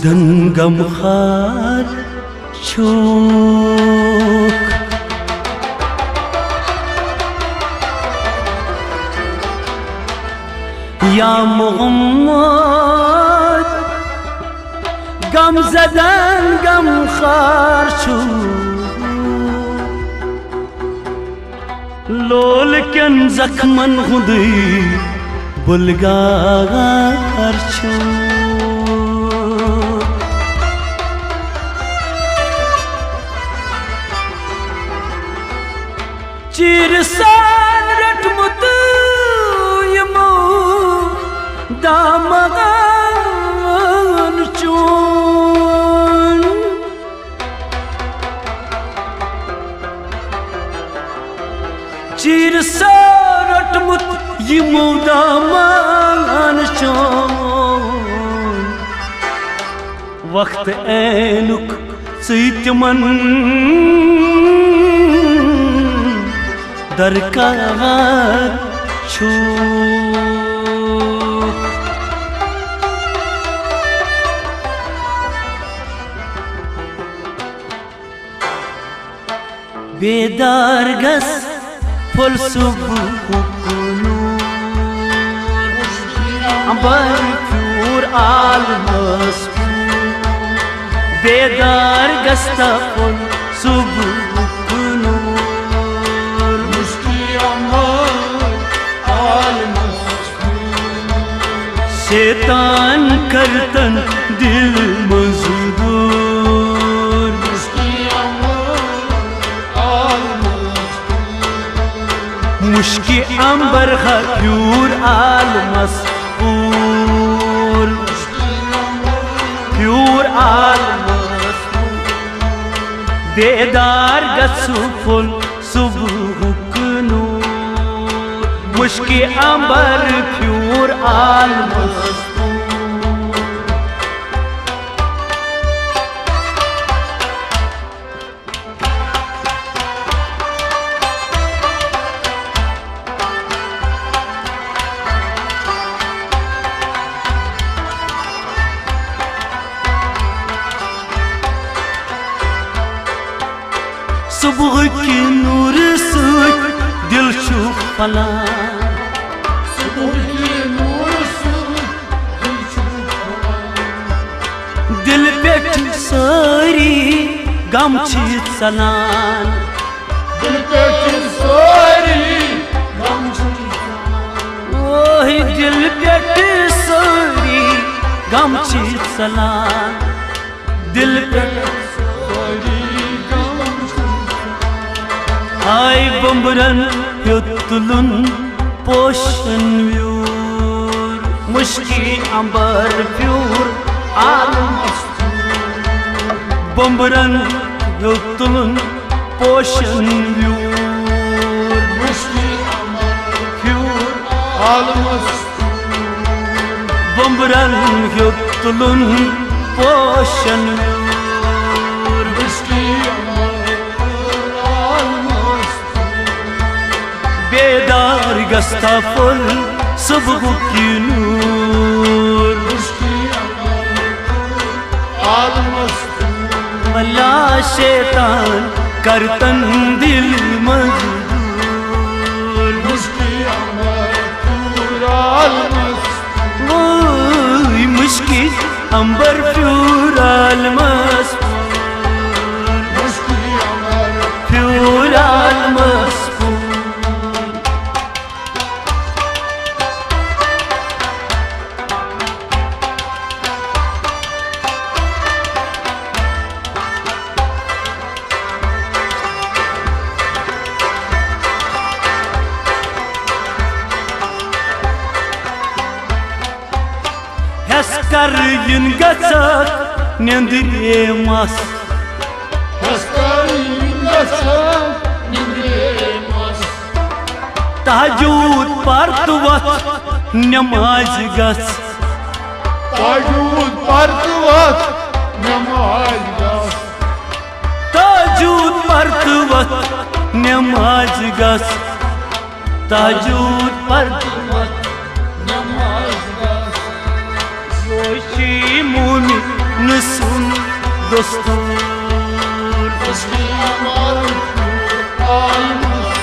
सुधन गमखार शोक या मोहम्मद गम ज़दन गमखार शोक लोल कन जख्मन हुदी बुलगार शोक चिरसान रटमुत यमो दामगान चोन चिरसान रटमुत यमो दामगान चोन वक्त ऐनुक सैतमन दरकार छू बेदार गस फुल सुबह अंबर प्यूर आलमस बेदार गस्ता फुल सुबह शैतान करतन दिल मजदूर मुश्की अंबर प्यूर आलमस्पूर प्यूर आलमस्पूर बेदार गसु फुल सुबह मुश्की अंबर प्यूर आलमस्पूर सुबह की नूर से दिल छू फला दिल पेट सारी गम छी सलान दिल पेट सारी गम छी ओही दिल पेट सारी गम छी सलान दिल पेट सारी गम छी आई बम्बरन युतलुन पोशन व्यूर मुश्की अंबर प्यूर बम्बरन युतलुन पोशन व्यूर मुश्की अंबर प्यूर आलमस्तूर बम्बरन युतलुन पोशन व्यूर मुश्की अंबर आलमस्तूर बेदार गस्ता फुल सुबह की नूर मल्ला शैतान करतन दिल मजदूर मुश्की अंबर प्यूर आलमस्तूर मुश्की अंबर प्यूर आलमस्तूर मुश्की अंबर प्यूर आलमस्तूर कर इन गसक निंद्रे मस कर इन गसक निंद्रे मस ताजूद परतवत नमाज गस ताजूद परतवत नमाज गस ताजूद परतवत नमाज गस ताजूद परतवत नमाज गस मोशी मुनि dostur Eski amar almış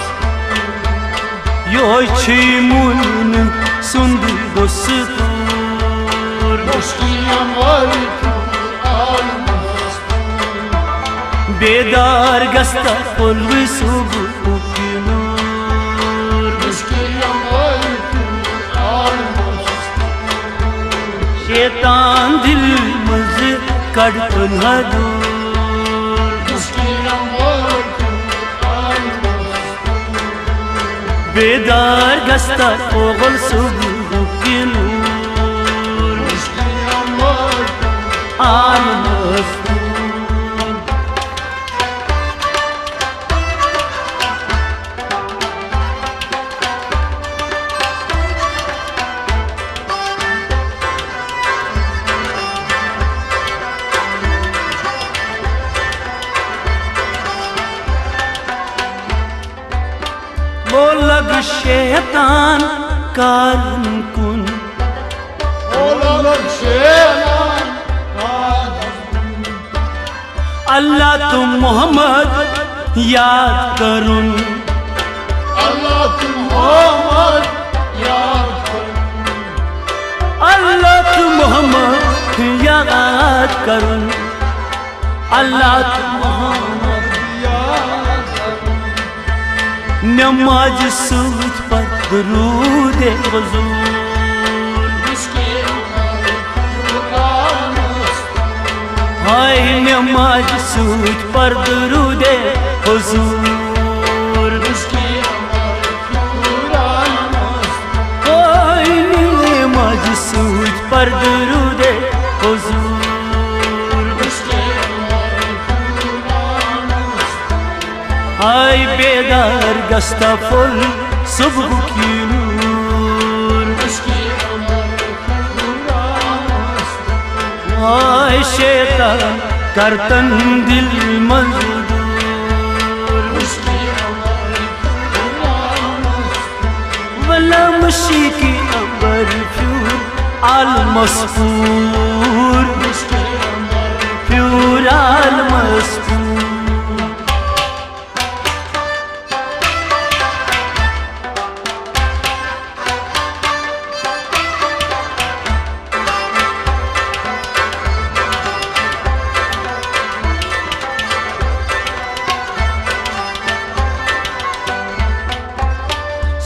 Yoy çimun sundu dostur Eski amar almış Bedar gasta polvi subu kinur Eski amar almış Şeytan dilimizi kadın hadur Eski amar almış Bedar gasta oğul subu kinur Eski amar almış Bolag şeytan karın kun Oğlanın şeytan Allah tu Muhammed yad karun Allah Muhammed yar Allah tu Muhammed yad karun Allah tu Muhammed नमाज सूझ पर दरूद हुजूर हाय नमाज सूझ पर दरूद हुजूर हाय नमाज सूझ पर दरूद हुजूर Ay bedar gasta full subh ki noor Ay shaitan kartan dil mazdur Wala mushiki ambar pure al masfoor Pure al masfoor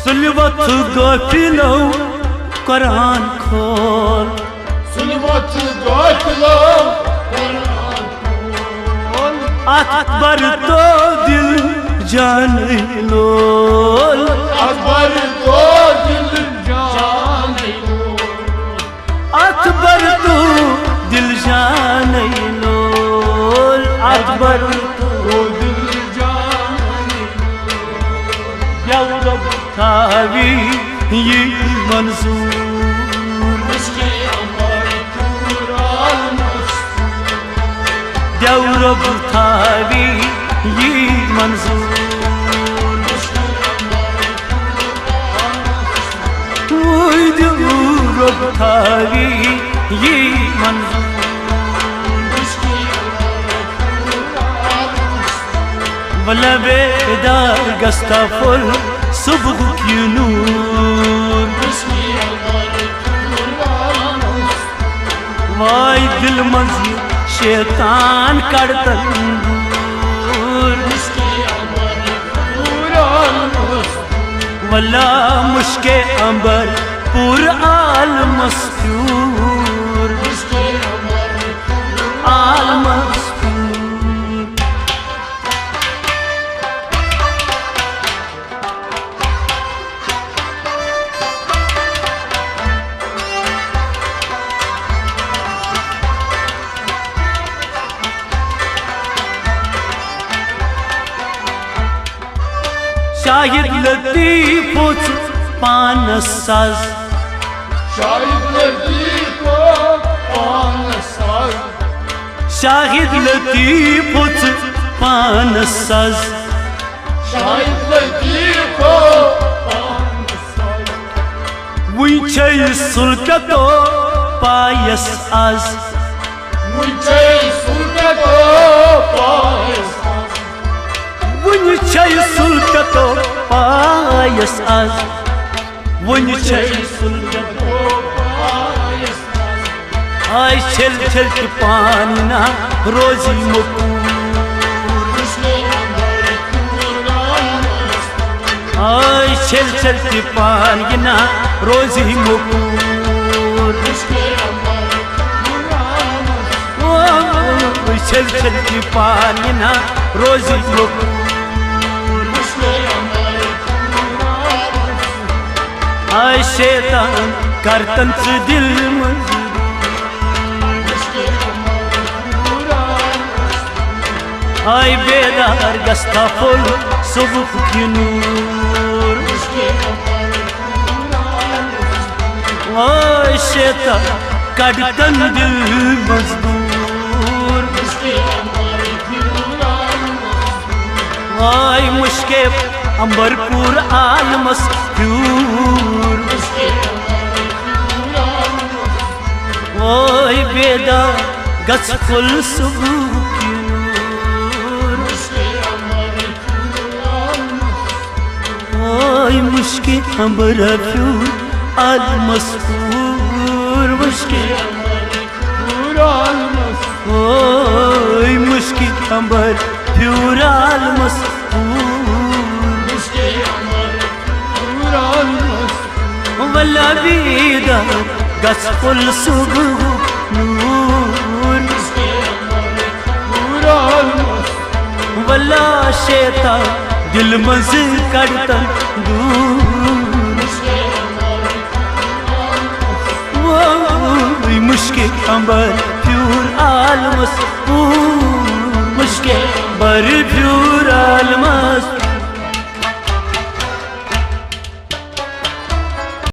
Sulvat gafilo Quran khol Sulvat gafilo Quran khol Akbar to dil jaan lol Akbar to dil jaan lol Akbar to dil jaan lol Akbar to dil jaan Ya Rab thavi ye manzoor Eski amar Quran Ya Rab thavi ye manzoor Oy Ya Rab thavi ye manzoor Wala bedar gasta full subh ki noor Vay dil manzi shaitan kadtan dur Wala mushke ambar pur al mastur Al mastur Şahit latif uç pansaz Şahit latif pansaz Şahit latif uç pansaz Şahit latif pansaz Winçay sulkato payas az Winçay sulkato Payas one सुल्कतो पायस आज one सुल्कतो पायस आय छल छल की पाना रोजी मुकूर आय छल छल की पाना रोजी मुकूर छल छल की पाना रोजी मुकूर आय शैतान करतन च दिल आय बेदार गस्ता फुल सुबह की नूर आय शैतान करतन दिल मजदूर आय मुश्के अंबरपुर आलमस प्यूर ओय बेदा गच फुल सुबह की नूर ओय मुश्के अंबर प्यूर आलमस प्यूर मुश्के ओय मुश्के अंबर प्यूर आलमस वल्ला बेदा गच फुल सुबह नूर वल्ला शैतान दिल मज कड़तन दूर मुश्के अंबर प्यूर आलमस मुश्के बर प्यूर आलमस